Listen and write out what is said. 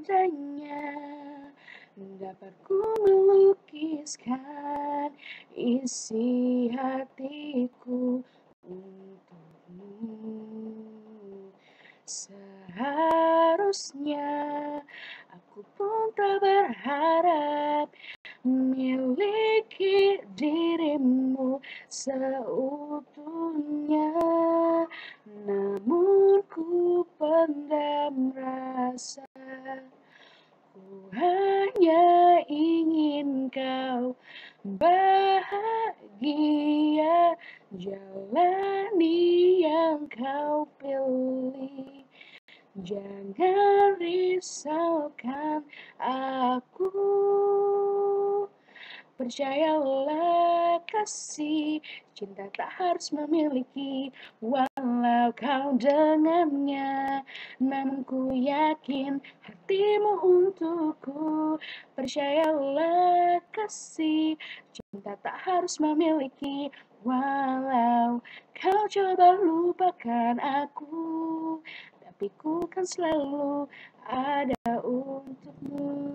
Seandainya dapat ku melukiskan isi hatiku untukmu, seharusnya aku pun tak berharap miliki dirimu seutuhnya, namun ku pendam rasa. Ku hanya ingin kau bahagia, jalani yang kau pilih. Jangan risaukan aku. Percayalah kasih, cinta tak harus memiliki, walau kau dengannya. Namun ku yakin hatimu untukku. Percayalah kasih, cinta tak harus memiliki, walau kau coba lupakan aku. Tapi ku kan selalu ada untukmu.